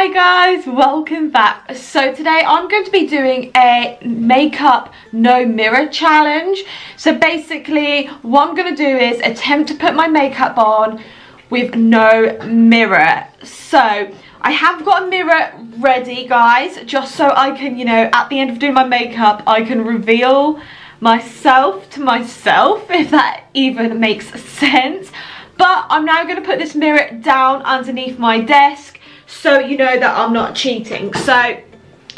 Hi guys, welcome back. So today I'm going to be doing a makeup no mirror challenge. So basically what I'm going to do is attempt to put my makeup on with no mirror. So I have got a mirror ready, guys, just so I can, you know, at the end of doing my makeup I can reveal myself to myself, if that even makes sense. But I'm now going to put this mirror down underneath my desk so you know that I'm not cheating. So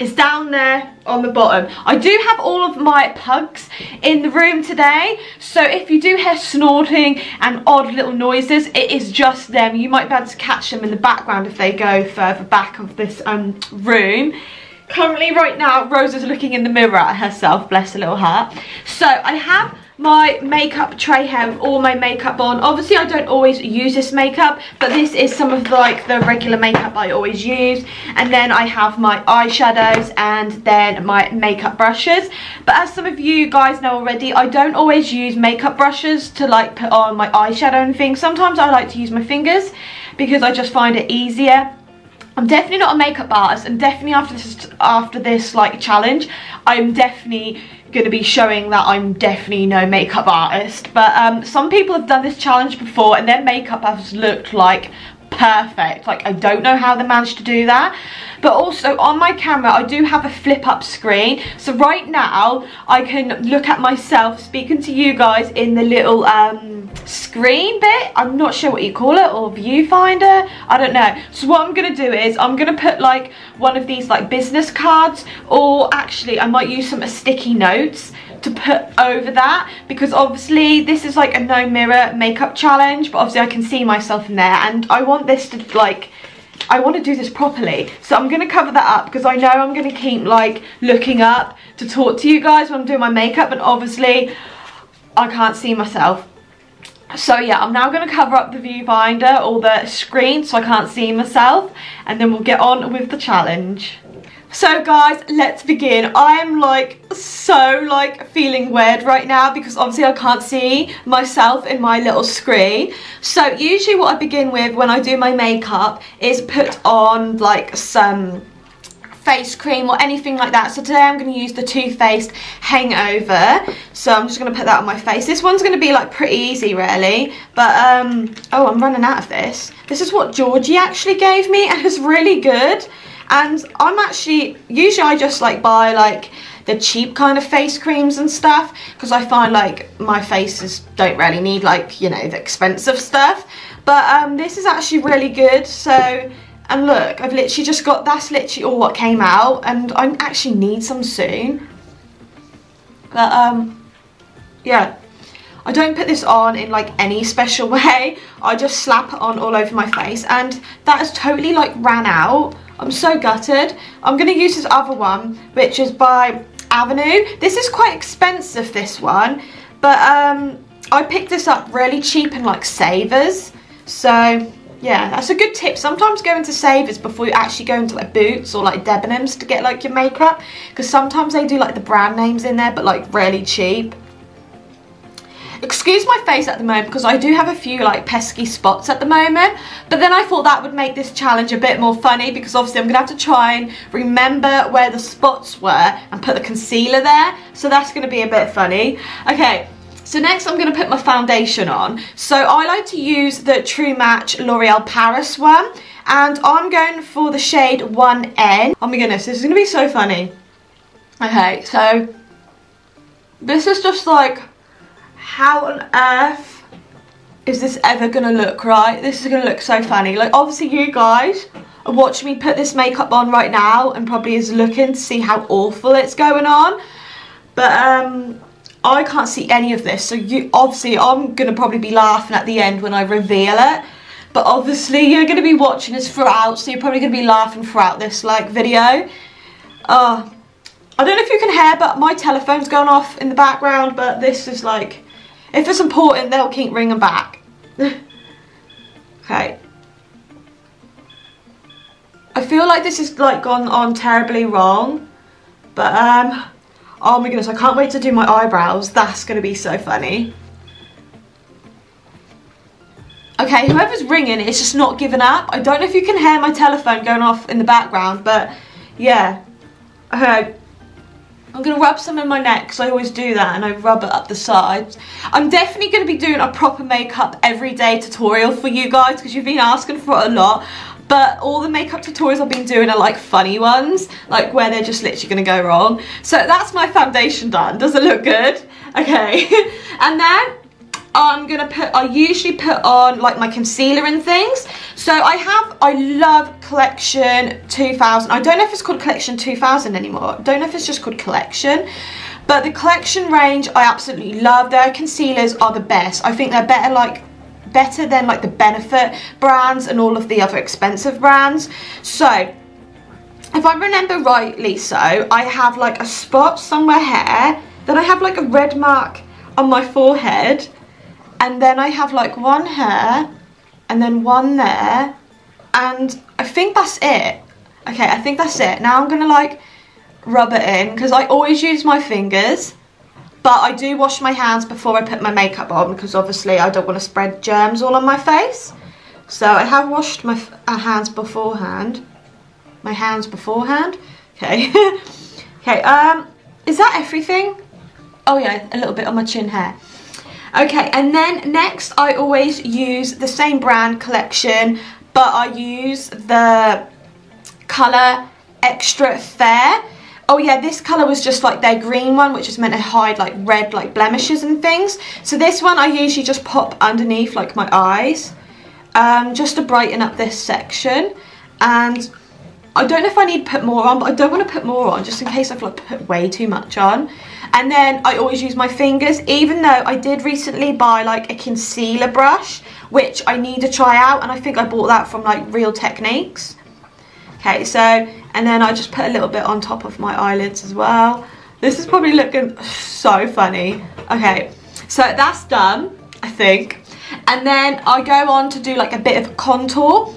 it's down there on the bottom. I do have all of my pugs in the room today, so if you do hear snorting and odd little noises, it is just them. You might be able to catch them in the background if they go further back of this room. Currently right now Rose is looking in the mirror at herself, bless her little heart. So I have my makeup tray here with all my makeup on. Obviously I don't always use this makeup, but this is some of the regular makeup I always use. And then I have my eyeshadows and then my makeup brushes. But as some of you guys know already, I don't always use makeup brushes to like put on my eyeshadow and things. Sometimes I like to use my fingers because I just find it easier. I'm definitely not a makeup artist, and definitely after this like challenge, I'm definitely going to be showing that I'm definitely no makeup artist. But some people have done this challenge before and their makeup has looked like perfect. Like, I don't know how they managed to do that. But also on my camera I do have a flip up screen, so right now I can look at myself speaking to you guys in the little screen bit. I'm not sure what you call it, or viewfinder, I don't know. So what I'm gonna do is I'm gonna put like one of these like business cards, or actually I might use some sticky notes to put over that, because obviously this is like a no mirror makeup challenge, but obviously I can see myself in there and I want this to like, I want to do this properly. So I'm going to cover that up because I know I'm going to keep like looking up to talk to you guys when I'm doing my makeup, and obviously I can't see myself. So yeah, I'm now going to cover up the viewfinder or the screen so I can't see myself, and then we'll get on with the challenge. So guys, let's begin. I am like so like feeling weird right now because obviously I can't see myself in my little screen. So usually what I begin with when I do my makeup is put on like some face cream or anything like that. So today I'm going to use the Too Faced Hangover. So I'm just going to put that on my face. This one's going to be like pretty easy really, but oh, I'm running out of this. This is what Georgie actually gave me and it's really good. And I'm actually, usually I just like buy like the cheap kind of face creams and stuff because I find like my faces don't really need like, you know, the expensive stuff. But this is actually really good. So, and look, I've literally just got, that's literally all what came out, and I actually need some soon. But yeah, I don't put this on in like any special way. I just slap it on all over my face, and that has totally like ran out. I'm so gutted. I'm going to use this other one, which is by Avenue. This is quite expensive, this one, but I picked this up really cheap in like Savers. So yeah, that's a good tip. Sometimes go into Savers before you actually go into like Boots or like Debenhams to get like your makeup, because sometimes they do like the brand names in there but like really cheap. Excuse my face at the moment because I do have a few like pesky spots at the moment, but then I thought that would make this challenge a bit more funny because obviously I'm gonna have to try and remember where the spots were and put the concealer there, so that's gonna be a bit funny. Okay, so next I'm gonna put my foundation on. So I like to use the True Match L'Oreal Paris one, and I'm going for the shade 1N. Oh my goodness, this is gonna be so funny. Okay, so this is just like, how on earth is this ever gonna look, right? This is gonna look so funny. Like, obviously you guys are watching me put this makeup on right now and probably is looking to see how awful it's going on, but I can't see any of this, so you obviously I'm gonna probably be laughing at the end when I reveal it, but obviously you're gonna be watching this throughout, so you're probably gonna be laughing throughout this like video. I don't know if you can hear, but my telephone's going off in the background, but this is like, if it's important, they'll keep ringing back. Okay. I feel like this is like gone on terribly wrong, but oh my goodness, I can't wait to do my eyebrows. That's gonna be so funny. Okay, whoever's ringing, it's just not giving up. I don't know if you can hear my telephone going off in the background, but yeah. Okay, I'm going to rub some in my neck because I always do that, and I rub it up the sides. I'm definitely going to be doing a proper makeup everyday tutorial for you guys because you've been asking for it a lot. But all the makeup tutorials I've been doing are like funny ones, like where they're just literally going to go wrong. So that's my foundation done. Does it look good? Okay. And then I usually put on like my concealer and things. So I love Collection 2000. I don't know if it's called Collection 2000 anymore. I don't know if it's just called Collection. But the Collection range I absolutely love. Their concealers are the best. I think they're better than like the Benefit brands and all of the other expensive brands. So if I remember rightly, so I have like a spot somewhere here, then I have like a red mark on my forehead, and then I have like one here and then one there, and I think that's it. Okay, I think that's it. Now I'm gonna like rub it in because I always use my fingers. But I do wash my hands before I put my makeup on because obviously I don't want to spread germs all on my face. So I have washed my hands beforehand. My hands beforehand. Okay. Okay, is that everything? Oh yeah, a little bit on my chin hair. Okay, and then next I always use the same brand Collection, but I use the colour Extra Fair. Oh yeah, this colour was just like their green one, which is meant to hide like red like blemishes and things. So this one I usually just pop underneath like my eyes, just to brighten up this section. And I don't know if I need to put more on, but I don't want to put more on just in case I've like put way too much on. And then I always use my fingers, even though I did recently buy like a concealer brush, which I need to try out, and I think I bought that from like Real Techniques. Okay, so, and then I just put a little bit on top of my eyelids as well. This is probably looking so funny. Okay, so that's done, I think. And then I go on to do like a bit of contour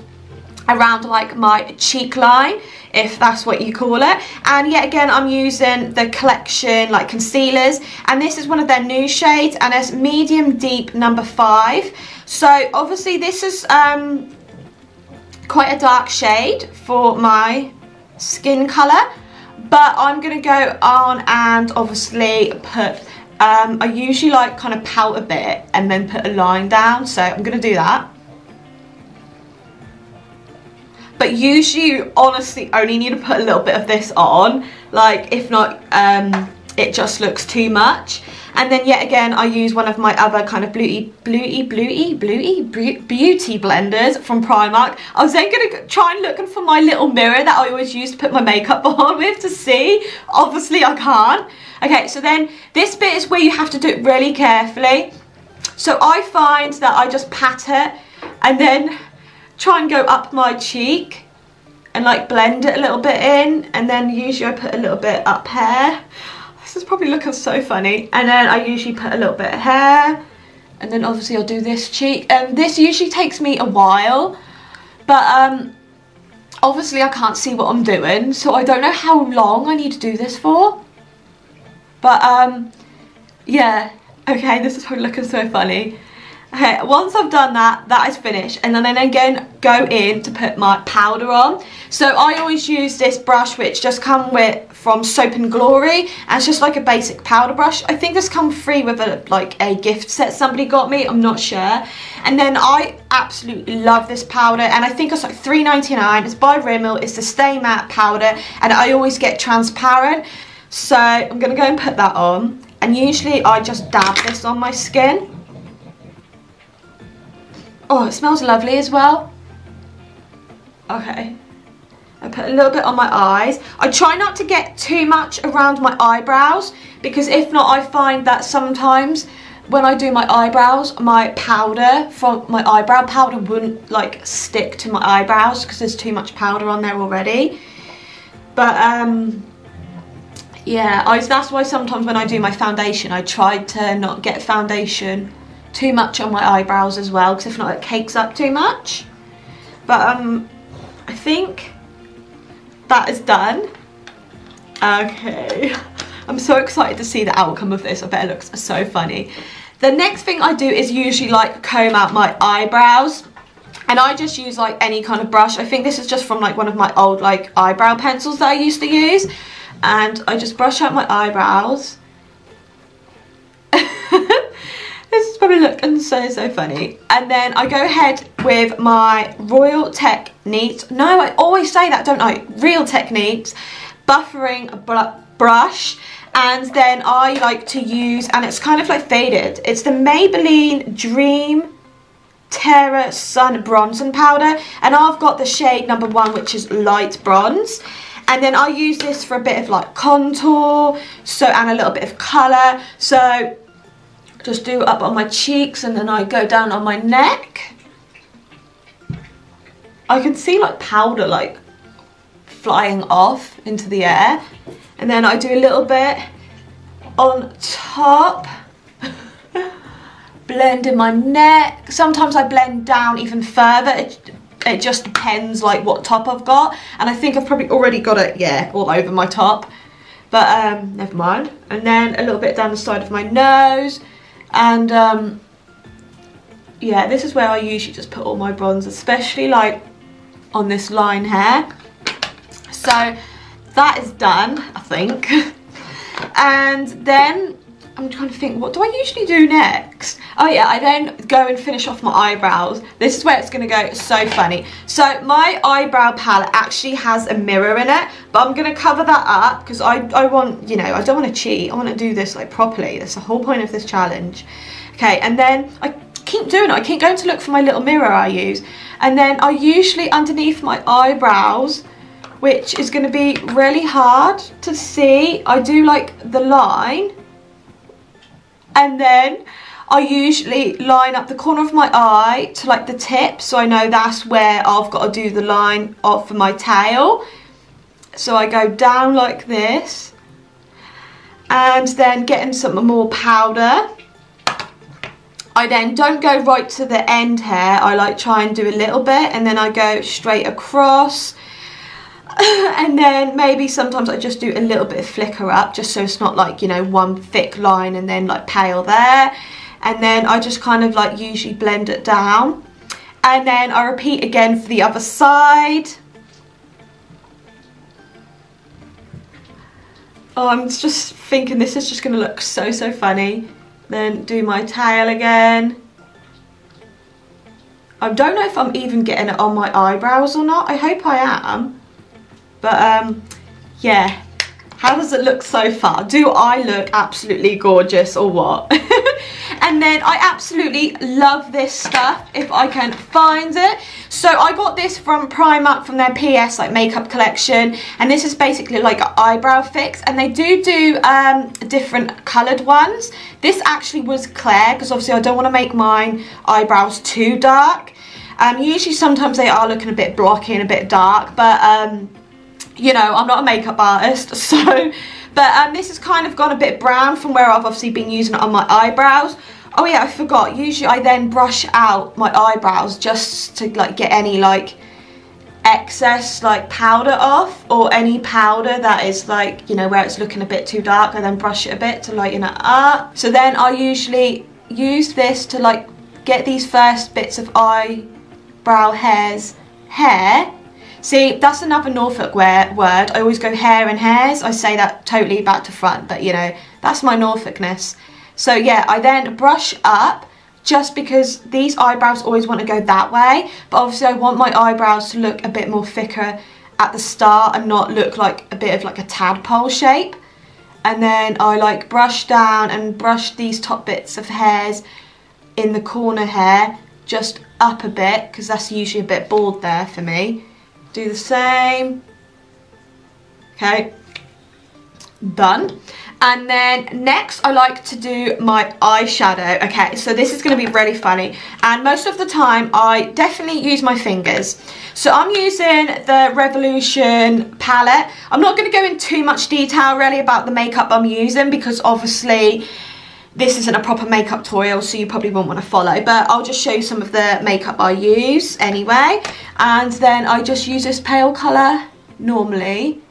around like my cheek line, if that's what you call it. And yet again, I'm using the Collection like concealers, and this is one of their new shades, and it's medium deep number 5. So obviously this is quite a dark shade for my skin colour, but I'm gonna go on and obviously put I usually like kind of pout a bit and then put a line down, so I'm gonna do that. But usually you honestly only need to put a little bit of this on, like if not it just looks too much. And then yet again, I use one of my other kind of beauty blenders from Primark. I was then going to try and looking for my little mirror that I always use to put my makeup on with to see. Obviously I can't. Okay, so then this bit is where you have to do it really carefully. So I find that I just pat it and then try and go up my cheek and like blend it a little bit in, and then usually I put a little bit up here. This is probably looking so funny. And then I usually put a little bit of hair, and then obviously I'll do this cheek, and this usually takes me a while, but obviously I can't see what I'm doing, so I don't know how long I need to do this for. But yeah, okay, this is probably looking so funny. Okay, once I've done that, that is finished, and then I again go in to put my powder on. So I always use this brush, which just come with from Soap and Glory, and it's just like a basic powder brush. I think this come free with like a gift set somebody got me, I'm not sure. And then I absolutely love this powder, and I think it's like $3.99. It's by Rimmel. It's the Stay Matte powder, and I always get transparent. So I'm gonna go and put that on, and usually I just dab this on my skin. Oh, it smells lovely as well. Okay, I put a little bit on my eyes. I try not to get too much around my eyebrows, because if not, I find that sometimes when I do my eyebrows, my powder from my eyebrow powder wouldn't like stick to my eyebrows because there's too much powder on there already. But yeah, that's why sometimes when I do my foundation, I try to not get foundation too much on my eyebrows as well, because if not it cakes up too much. But I think that is done. Okay, I'm so excited to see the outcome of this. I bet it looks so funny. The next thing I do is usually like comb out my eyebrows. And I just use like any kind of brush. I think this is just from like one of my old like eyebrow pencils that I used to use. And I just brush out my eyebrows. This is probably looking so funny. And then I go ahead with my Royal Techniques. No, I always say that, don't I? Real Techniques buffering brush. And then I like to use, and it's kind of like faded, it's the Maybelline Dream Terra Sun Bronzing Powder. And I've got the shade number 1, which is light bronze. And then I use this for a bit of like contour, and a little bit of colour. So just do up on my cheeks, and then I go down on my neck. I can see like powder like flying off into the air. And then I do a little bit on top. Blend in my neck. Sometimes I blend down even further. It just depends like what top I've got. And I think I've probably already got it, yeah, all over my top. But never mind. And then a little bit down the side of my nose. And yeah, this is where I usually just put all my bronze, especially like on this line here. So that is done, I think. And then I'm trying to think, what do I usually do next? Oh yeah, I then go and finish off my eyebrows. This is where it's going to go so funny. So my eyebrow palette actually has a mirror in it, but I'm going to cover that up because I want, you know, I don't want to cheat. I want to do this like properly. That's the whole point of this challenge. Okay, and then I keep doing it. I keep going to look for my little mirror I use. And then I usually underneath my eyebrows, which is going to be really hard to see, I do like the line. And then I usually line up the corner of my eye to like the tip, so I know that's where I've got to do the line off for my tail. So I go down like this, and then getting some more powder. I then don't go right to the end here, I like try and do a little bit, and then I go straight across. And then maybe sometimes I just do a little bit of flicker up, just so it's not like, you know, one thick line and then like pale there. And then I just kind of like usually blend it down. And then I repeat again for the other side. Oh, I'm just thinking this is just going to look so funny. Then do my tail again. I don't know if I'm even getting it on my eyebrows or not. I hope I am. But yeah, how does it look so far? Do I look absolutely gorgeous or what? And then I absolutely love this stuff if I can find it. So I got this from Primark from their PS like makeup collection, and this is basically like an eyebrow fix, and they do different coloured ones. This actually was clear because obviously I don't want to make mine eyebrows too dark. Usually sometimes they are looking a bit blocky and a bit dark, but you know, I'm not a makeup artist, so, but this has kind of gone a bit brown from where I've obviously been using it on my eyebrows. Oh yeah, I forgot, usually I then brush out my eyebrows just to like get any like excess like powder off, or any powder that is like, you know, where it's looking a bit too dark. I then brush it a bit to lighten it up. So then I usually use this to like get these first bits of eyebrow hairs. See, that's another Norfolk word. I always go hair and hairs. I say that totally back to front, but you know, that's my Norfolkness. So yeah, I then brush up just because these eyebrows always want to go that way. But obviously I want my eyebrows to look a bit more thicker at the start and not look like a bit of like a tadpole shape. And then I like brush down and brush these top bits of hairs in the corner here, just up a bit, because that's usually a bit bald there for me. Do the same. Okay, done. And then next I like to do my eyeshadow. Okay, so this is going to be really funny, and most of the time I definitely use my fingers. So I'm using the Revolution palette. I'm not going to go in too much detail really about the makeup I'm using, because obviously this isn't a proper makeup tutorial, so you probably won't want to follow, but I'll just show you some of the makeup I use anyway. And then I just use this pale colour normally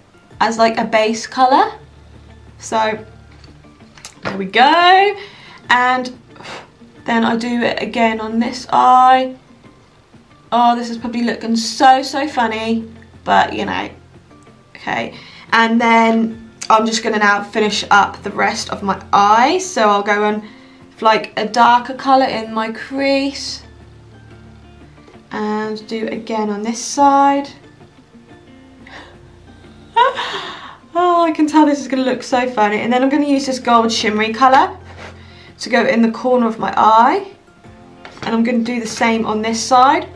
as like a base colour. So there we go. And Then I do it again on this eye. Oh, this is probably looking so funny, but you know, okay. And then I'm just gonna now finish up the rest of my eye. So I'll go on with like a darker colour in my crease. And do it again on this side. Oh, I can tell this is gonna look so funny. And then I'm gonna use this gold shimmery colour to go in the corner of my eye, and I'm going to do the same on this side.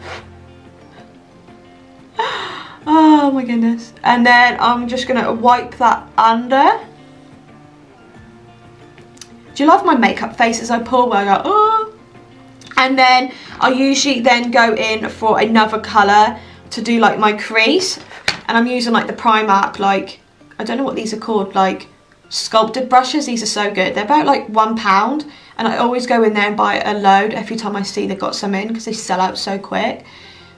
Oh my goodness. And then I'm just going to wipe that under. Do you love my makeup face as I pull where I go, oh? And then I usually then go in for another colour to do like my crease, and I'm using like the Primark, like, I don't know what these are called, like sculpted brushes. These are so good. They're about like £1, and I always go in there and buy a load every time I see they've got some in, because they sell out so quick.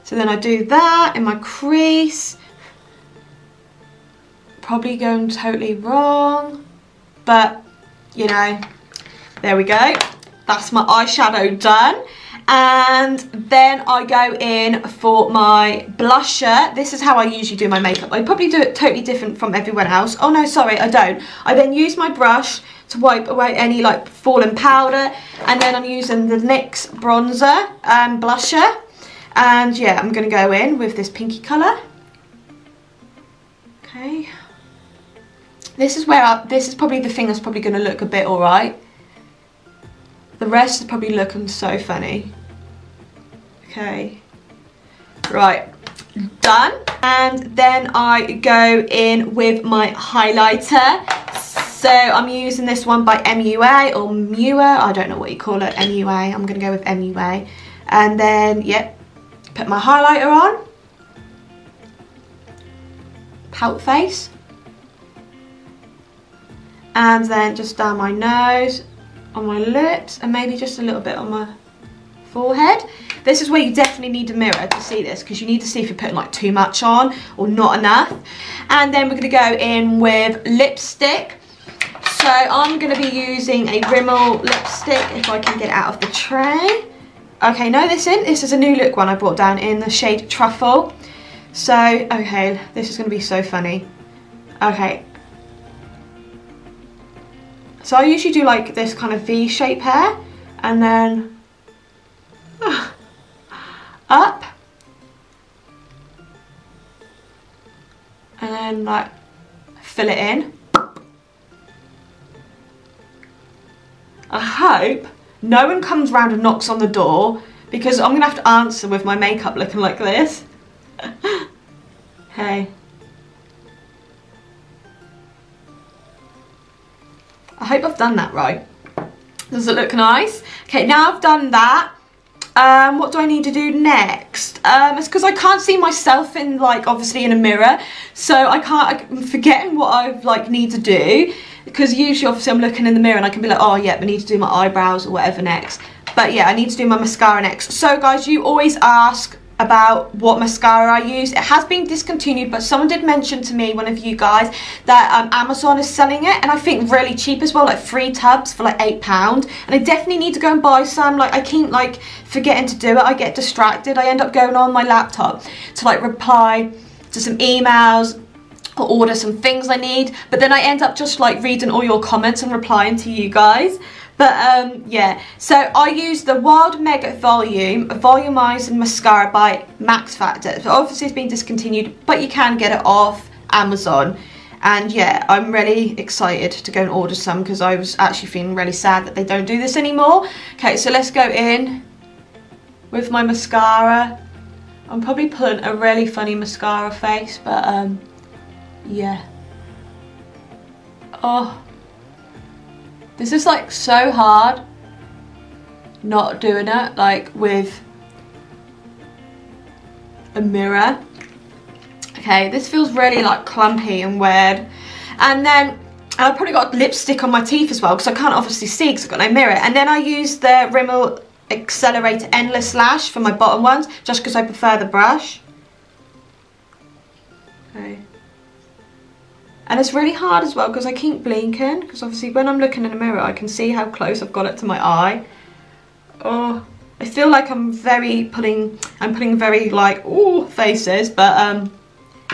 So then I do that in my crease. Probably going totally wrong, but you know, there we go. That's my eyeshadow done. And then I go in for my blusher. This is how I usually do my makeup. I probably do it totally different from everyone else. Oh no, sorry, I don't. I then use my brush to wipe away any like fallen powder, and then I'm using the NYX bronzer and blusher. And yeah, I'm gonna go in with this pinky colour. Okay. This is where this is probably the thing that's probably gonna look a bit alright. The rest is probably looking so funny. Okay, right, done. And then I go in with my highlighter. So I'm using this one by MUA or MUA, I don't know what you call it, MUA. I'm gonna go with MUA. And then, yep, put my highlighter on. Pout face. And then just down my nose, on my lips, and maybe just a little bit on my forehead. This is where you definitely need a mirror to see this, because you need to see if you're putting like too much on or not enough. And then we're going to go in with lipstick. So I'm going to be using a Rimmel lipstick, if I can get it out of the tray. Okay, no, this is a new look one I brought down in the shade Truffle. So, okay, this is going to be so funny. Okay. So I usually do like this kind of V shape hair, and then up, and then like fill it in. I hope no one comes round and knocks on the door, because I'm gonna have to answer with my makeup looking like this. Hey. I hope I've done that right. Does it look nice? Okay, now I've done that. What do I need to do next? It's because I can't see myself in, like, obviously in a mirror. So I'm forgetting what I like need to do. Because usually, obviously, I'm looking in the mirror and I can be like, oh, yeah, I need to do my eyebrows or whatever next. But yeah, I need to do my mascara next. So guys, you always ask about what mascara I use. It has been discontinued, but someone did mention to me, one of you guys, that Amazon is selling it, and I think really cheap as well, like 3 tubs for like £8. And I definitely need to go and buy some. Like, I keep like forgetting to do it. I get distracted. I end up going on my laptop to like reply to some emails or order some things I need, but then I end up just like reading all your comments and replying to you guys. But yeah, so I use the Wild Mega Volume Volumizing Mascara by Max Factor. So obviously it's been discontinued, but you can get it off Amazon. And yeah, I'm really excited to go and order some, because I was actually feeling really sad that they don't do this anymore. Okay, so let's go in with my mascara. I'm probably putting a really funny mascara face, but yeah. Oh. This is like so hard not doing it like with a mirror. Okay, this feels really like clumpy and weird. And then I've probably got lipstick on my teeth as well, because I can't obviously see because I've got no mirror. And then I use the Rimmel Accelerator Endless Lash for my bottom ones, just because I prefer the brush. Okay. And it's really hard as well, because I keep blinking, because obviously when I'm looking in a mirror I can see how close I've got it to my eye. Oh, I feel like I'm putting very like, ooh, faces, but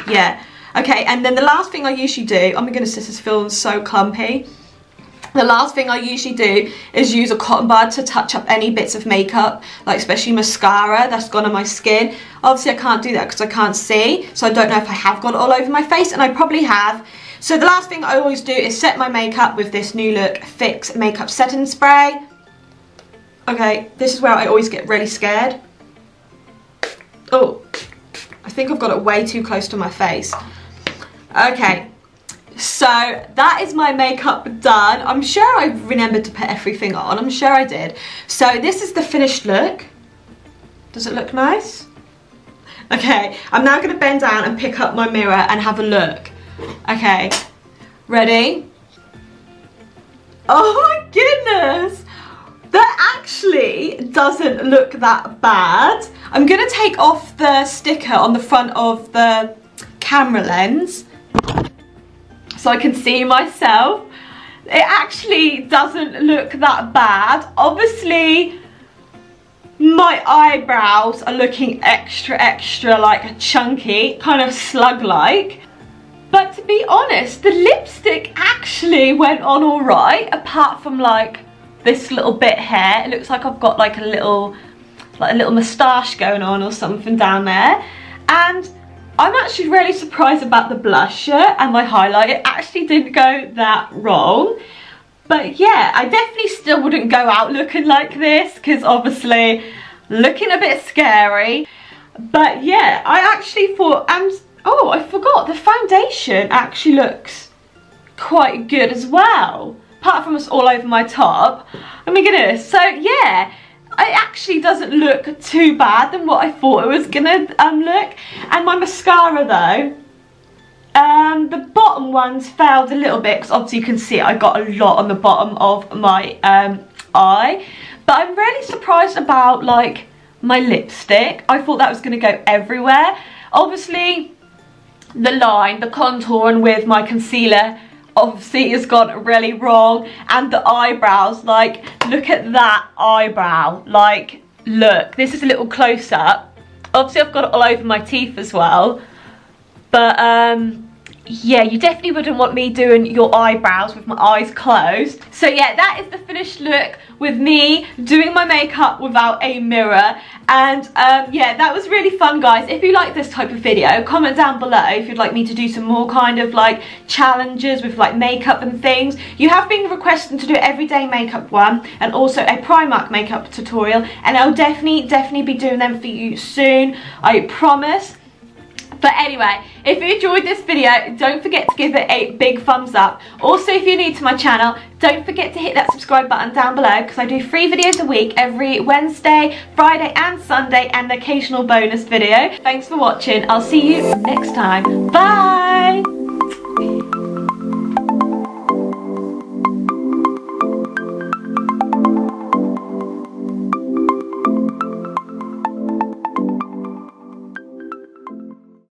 yeah. Okay, and then the last thing I usually do, oh my goodness, this is feeling so clumpy. The last thing I usually do is use a cotton bud to touch up any bits of makeup, like especially mascara that's gone on my skin. Obviously I can't do that because I can't see, so I don't know if I have got it all over my face, and I probably have. So the last thing I always do is set my makeup with this New Look Fix Makeup Setting Spray. Okay, this is where I always get really scared. Oh, I think I've got it way too close to my face. Okay, so that is my makeup done. I'm sure I remembered to put everything on. I'm sure I did. So this is the finished look. Does it look nice? Okay, I'm now going to bend down and pick up my mirror and have a look. Okay, ready? Oh my goodness! That actually doesn't look that bad. I'm going to take off the sticker on the front of the camera lens so I can see myself. It actually doesn't look that bad. Obviously, my eyebrows are looking extra like chunky, kind of slug-like. But to be honest, the lipstick actually went on alright, apart from like this little bit here. It looks like I've got like a little moustache going on or something down there. And I'm actually really surprised about the blusher and my highlight. It actually didn't go that wrong. But yeah, I definitely still wouldn't go out looking like this, because obviously looking a bit scary. But yeah, I actually thought, oh, I forgot, the foundation actually looks quite good as well. Apart from it's all over my top. Oh my goodness. So yeah, it actually doesn't look too bad than what I thought it was gonna look. And my mascara though, the bottom ones failed a little bit, because obviously you can see I got a lot on the bottom of my eye. But I'm really surprised about like my lipstick. I thought that was gonna go everywhere. Obviously the line, the contour, and with my concealer obviously has gone really wrong. And the eyebrows, like, look at that eyebrow. Like, look, this is a little close up. Obviously I've got it all over my teeth as well. But yeah, you definitely wouldn't want me doing your eyebrows with my eyes closed. So yeah, that is the finished look with me doing my makeup without a mirror. And yeah, that was really fun, guys. If you like this type of video, comment down below if you'd like me to do some more kind of like challenges with like makeup and things. You have been requesting to do an everyday makeup one and also a Primark makeup tutorial, and I'll definitely be doing them for you soon, I promise. But anyway, if you enjoyed this video, don't forget to give it a big thumbs up. Also, if you're new to my channel, don't forget to hit that subscribe button down below, because I do 3 videos a week every Wednesday, Friday and Sunday, and an occasional bonus video. Thanks for watching. I'll see you next time. Bye!